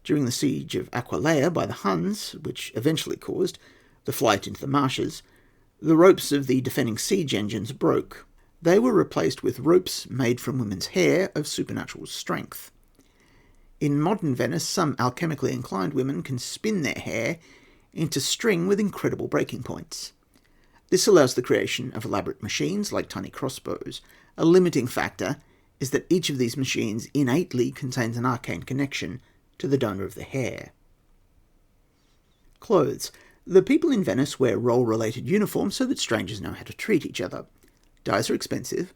During the siege of Aquileia by the Huns, which eventually caused the flight into the marshes, the ropes of the defending siege engines broke. They were replaced with ropes made from women's hair of supernatural strength. In modern Venice, some alchemically inclined women can spin their hair into string with incredible breaking points. This allows the creation of elaborate machines like tiny crossbows. A limiting factor is that each of these machines innately contains an arcane connection to the donor of the hair. Clothes. The people in Venice wear role-related uniforms so that strangers know how to treat each other. Dyes are expensive.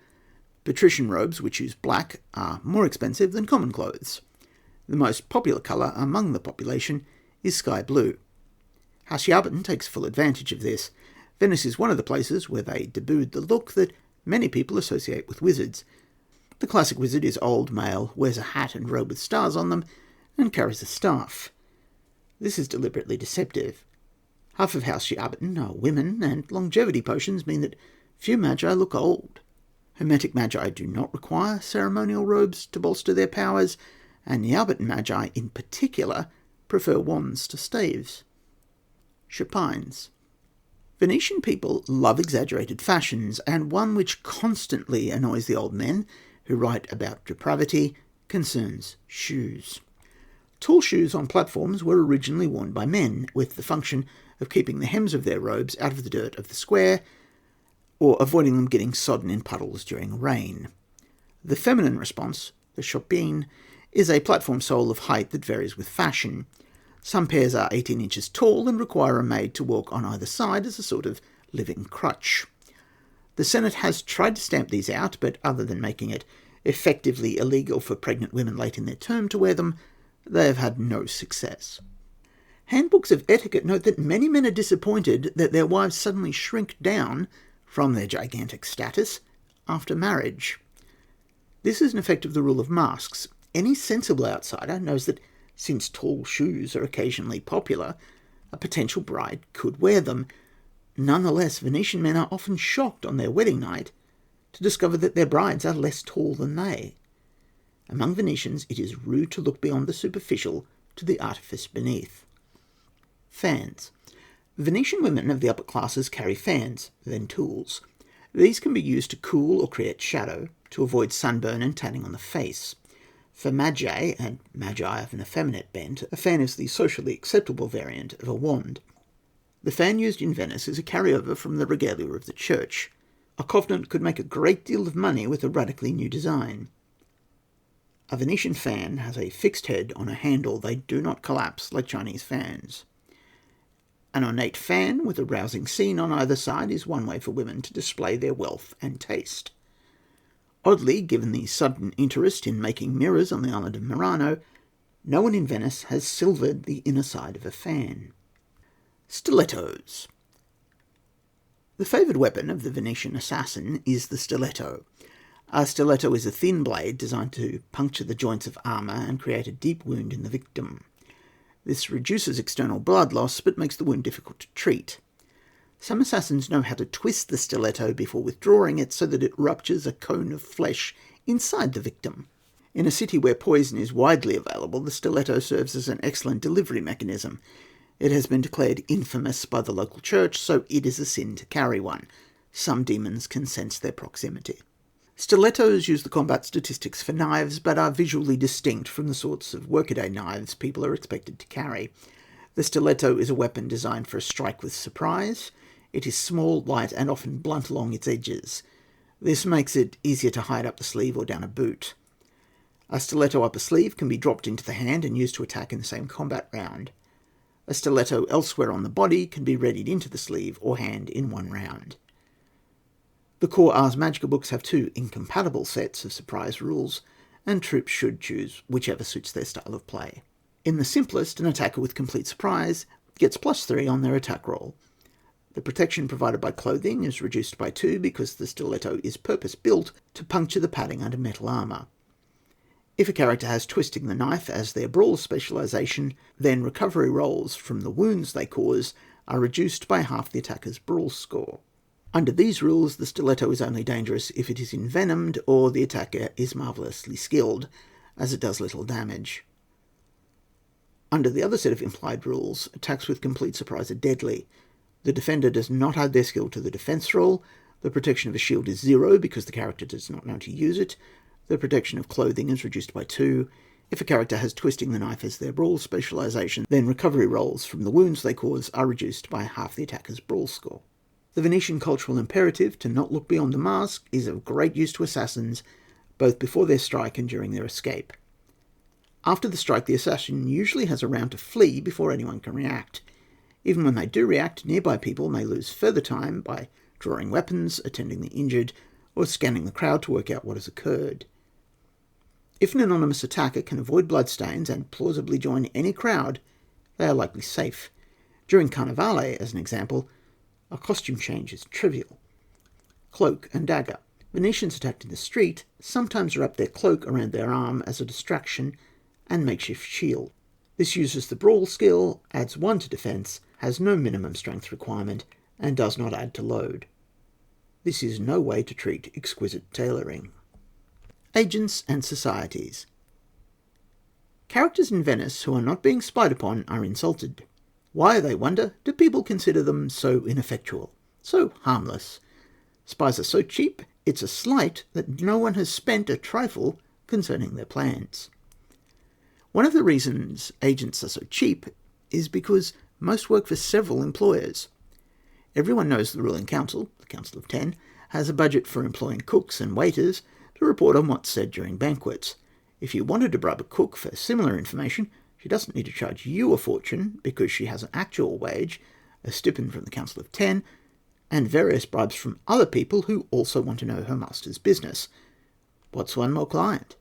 Patrician robes, which use black, are more expensive than common clothes. The most popular colour among the population is sky blue. House Yarburton takes full advantage of this. Venice is one of the places where they debuted the look that many people associate with wizards. The classic wizard is old, male, wears a hat and robe with stars on them, and carries a staff. This is deliberately deceptive. Half of House Yarburton are women, and longevity potions mean that few magi look old. Hermetic magi do not require ceremonial robes to bolster their powers, and Yarburton magi in particular prefer wands to staves. Chapines. Venetian people love exaggerated fashions, and one which constantly annoys the old men who write about depravity concerns shoes. Tall shoes on platforms were originally worn by men, with the function of keeping the hems of their robes out of the dirt of the square, or avoiding them getting sodden in puddles during rain. The feminine response, the chopine, is a platform sole of height that varies with fashion. Some pairs are 18 inches tall and require a maid to walk on either side as a sort of living crutch. The Senate has tried to stamp these out, but other than making it effectively illegal for pregnant women late in their term to wear them, they have had no success. Handbooks of etiquette note that many men are disappointed that their wives suddenly shrink down from their gigantic status after marriage. This is an effect of the rule of masks. Any sensible outsider knows that since tall shoes are occasionally popular, a potential bride could wear them. Nonetheless, Venetian men are often shocked on their wedding night to discover that their brides are less tall than they. Among Venetians, it is rude to look beyond the superficial to the artifice beneath. Fans. Venetian women of the upper classes carry fans, then tools. These can be used to cool or create shadow, to avoid sunburn and tanning on the face. For magi, and magi of an effeminate bent, a fan is the socially acceptable variant of a wand. The fan used in Venice is a carryover from the regalia of the church. A covenant could make a great deal of money with a radically new design. A Venetian fan has a fixed head on a handle. They do not collapse like Chinese fans. An ornate fan with a rousing scene on either side is one way for women to display their wealth and taste. Oddly, given the sudden interest in making mirrors on the island of Murano, no one in Venice has silvered the inner side of a fan. Stilettos. The favoured weapon of the Venetian assassin is the stiletto. A stiletto is a thin blade designed to puncture the joints of armour and create a deep wound in the victim. This reduces external blood loss, but makes the wound difficult to treat. Some assassins know how to twist the stiletto before withdrawing it so that it ruptures a cone of flesh inside the victim. In a city where poison is widely available, the stiletto serves as an excellent delivery mechanism. It has been declared infamous by the local church, so it is a sin to carry one. Some demons can sense their proximity. Stilettos use the combat statistics for knives, but are visually distinct from the sorts of workaday knives people are expected to carry. The stiletto is a weapon designed for a strike with surprise. It is small, light, and often blunt along its edges. This makes it easier to hide up the sleeve or down a boot. A stiletto up a sleeve can be dropped into the hand and used to attack in the same combat round. A stiletto elsewhere on the body can be readied into the sleeve or hand in one round. The core Ars Magica books have two incompatible sets of surprise rules, and troops should choose whichever suits their style of play. In the simplest, an attacker with complete surprise gets +3 on their attack roll. The protection provided by clothing is reduced by 2 because the stiletto is purpose-built to puncture the padding under metal armour. If a character has twisting the knife as their brawl specialisation, then recovery rolls from the wounds they cause are reduced by half the attacker's brawl score. Under these rules, the stiletto is only dangerous if it is envenomed or the attacker is marvellously skilled, as it does little damage. Under the other set of implied rules, attacks with complete surprise are deadly. The defender does not add their skill to the defence roll. The protection of a shield is 0 because the character does not know to use it. The protection of clothing is reduced by 2. If a character has twisting the knife as their brawl specialisation, then recovery rolls from the wounds they cause are reduced by half the attacker's brawl score. The Venetian cultural imperative to not look beyond the mask is of great use to assassins, both before their strike and during their escape. After the strike, the assassin usually has a round to flee before anyone can react. Even when they do react, nearby people may lose further time by drawing weapons, attending the injured, or scanning the crowd to work out what has occurred. If an anonymous attacker can avoid bloodstains and plausibly join any crowd, they are likely safe. During Carnivale, as an example, a costume change is trivial. Cloak and dagger. Venetians attacked in the street sometimes wrap their cloak around their arm as a distraction and makeshift shield. This uses the brawl skill, adds 1 to defence, has no minimum strength requirement, and does not add to load. This is no way to treat exquisite tailoring. Agents and societies. Characters in Venice who are not being spied upon are insulted. Why, they wonder, do people consider them so ineffectual, so harmless? Spies are so cheap, it's a slight that no one has spent a trifle concerning their plans. One of the reasons agents are so cheap is because most work for several employers. Everyone knows the ruling council, the Council of 10, has a budget for employing cooks and waiters to report on what's said during banquets. If you wanted to bribe a cook for similar information, she doesn't need to charge you a fortune because she has an actual wage, a stipend from the Council of 10, and various bribes from other people who also want to know her master's business. What's one more client?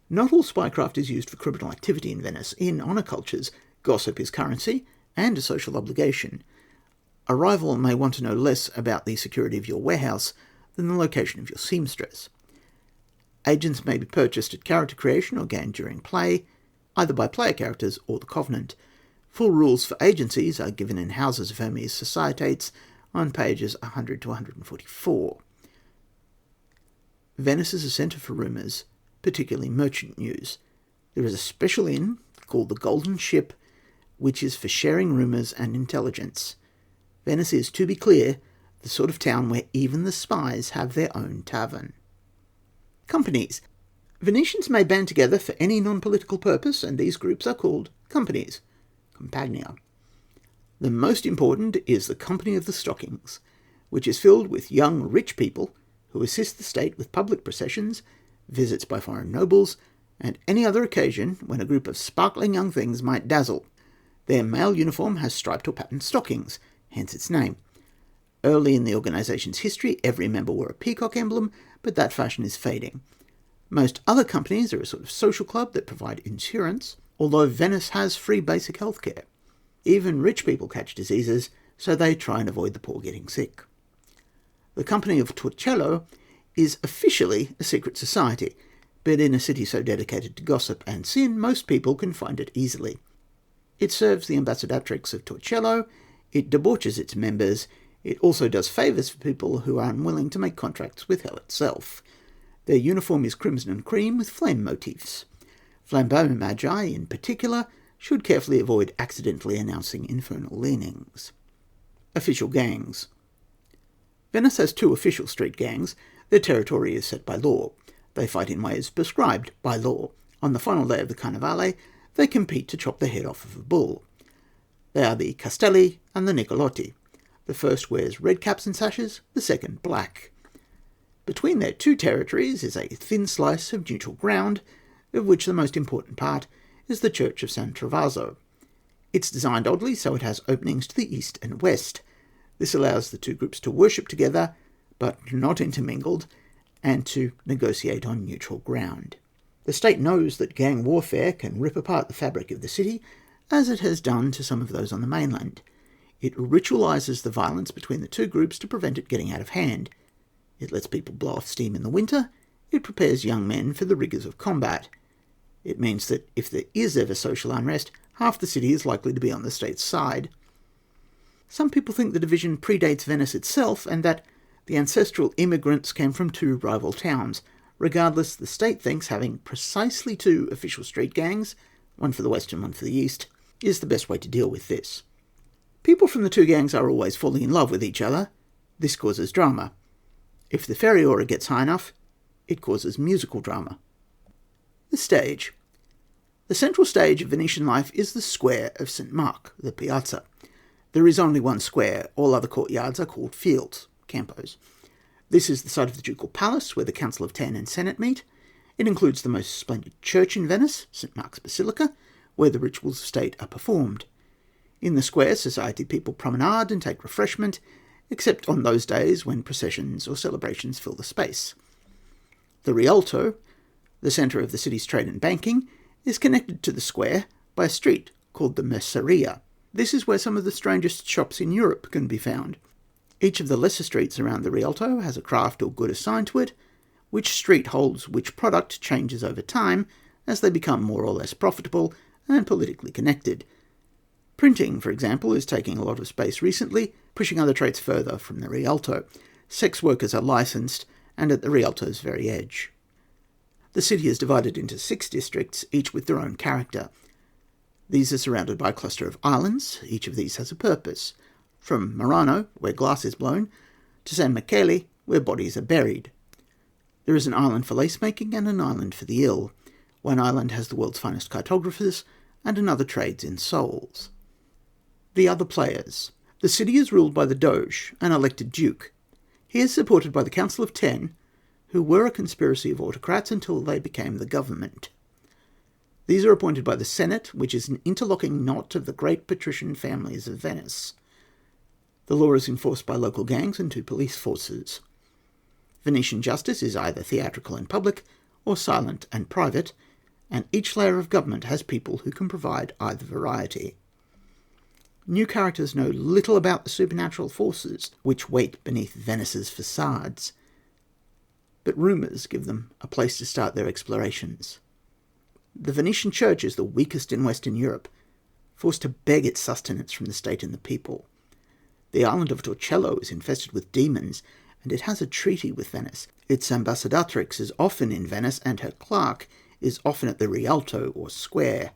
Not all spycraft is used for criminal activity in Venice. In honor cultures, gossip is currency and a social obligation. A rival may want to know less about the security of your warehouse than the location of your seamstress. Agents may be purchased at character creation or gained during play, either by player characters or the Covenant. Full rules for agencies are given in Houses of Hermes Societates on pages 100 to 144. Venice is a centre for rumours, particularly merchant news. There is a special inn called the Golden Ship, which is for sharing rumours and intelligence. Venice is, to be clear, the sort of town where even the spies have their own tavern. Companies. Venetians may band together for any non-political purpose, and these groups are called companies, compagnia. The most important is the Company of the Stockings, which is filled with young, rich people who assist the state with public processions, visits by foreign nobles, and any other occasion when a group of sparkling young things might dazzle. Their male uniform has striped or patterned stockings, hence its name. Early in the organization's history, every member wore a peacock emblem, but that fashion is fading. Most other companies are a sort of social club that provide insurance, although Venice has free basic health care. Even rich people catch diseases, so they try and avoid the poor getting sick. The Company of Torcello is officially a secret society, but in a city so dedicated to gossip and sin, most people can find it easily. It serves the ambassadrice of Torcello, it debauches its members, it also does favours for people who are unwilling to make contracts with hell itself. Their uniform is crimson and cream with flame motifs. Flambeau Magi, in particular, should carefully avoid accidentally announcing infernal leanings. Official gangs. Venice has 2 official street gangs. Their territory is set by law. They fight in ways prescribed by law. On the final day of the Carnevale, they compete to chop the head off of a bull. They are the Castelli and the Nicolotti. The first wears red caps and sashes, the second black. Between their 2 territories is a thin slice of neutral ground, of which the most important part is the Church of San Travaso. It's designed oddly so it has openings to the east and west. This allows the 2 groups to worship together, but not intermingled, and to negotiate on neutral ground. The state knows that gang warfare can rip apart the fabric of the city, as it has done to some of those on the mainland. It ritualizes the violence between the 2 groups to prevent it getting out of hand. It lets people blow off steam in the winter. It prepares young men for the rigours of combat. It means that if there is ever social unrest, half the city is likely to be on the state's side. Some people think the division predates Venice itself, and that the ancestral immigrants came from 2 rival towns. Regardless, the state thinks having precisely 2 official street gangs, one for the west and one for the east, is the best way to deal with this. People from the 2 gangs are always falling in love with each other. This causes drama. If the fairy aura gets high enough, it causes musical drama. The stage. The central stage of Venetian life is the square of St. Mark, the piazza. There is only one square. All other courtyards are called fields, campos. This is the site of the Ducal Palace, where the Council of 10 and Senate meet. It includes the most splendid church in Venice, St. Mark's Basilica, where the rituals of state are performed. In the square, society people promenade and take refreshment, except on those days when processions or celebrations fill the space. The Rialto, the centre of the city's trade and banking, is connected to the square by a street called the Merceria. This is where some of the strangest shops in Europe can be found. Each of the lesser streets around the Rialto has a craft or good assigned to it. Which street holds which product changes over time as they become more or less profitable and politically connected. Printing, for example, is taking a lot of space recently, pushing other trades further from the Rialto. Sex workers are licensed and at the Rialto's very edge. The city is divided into 6 districts, each with their own character. These are surrounded by a cluster of islands. Each of these has a purpose. From Murano, where glass is blown, to San Michele, where bodies are buried. There is an island for lace-making and an island for the ill. One island has the world's finest cartographers, and another trades in souls. The other players. The city is ruled by the Doge, an elected duke. He is supported by the Council of 10, who were a conspiracy of autocrats until they became the government. These are appointed by the Senate, which is an interlocking knot of the great patrician families of Venice. The law is enforced by local gangs and 2 police forces. Venetian justice is either theatrical and public, or silent and private, and each layer of government has people who can provide either variety. New characters know little about the supernatural forces which wait beneath Venice's facades, but rumours give them a place to start their explorations. The Venetian church is the weakest in Western Europe, forced to beg its sustenance from the state and the people. The island of Torcello is infested with demons, and it has a treaty with Venice. Its ambassadrice is often in Venice, and her clerk is often at the Rialto, or square.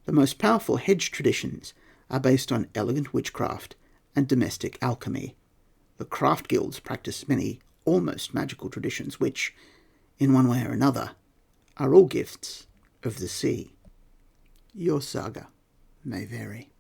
The most powerful hedge traditions are based on elegant witchcraft and domestic alchemy. The craft guilds practice many almost magical traditions which, in one way or another, are all gifts of the sea. Your saga may vary.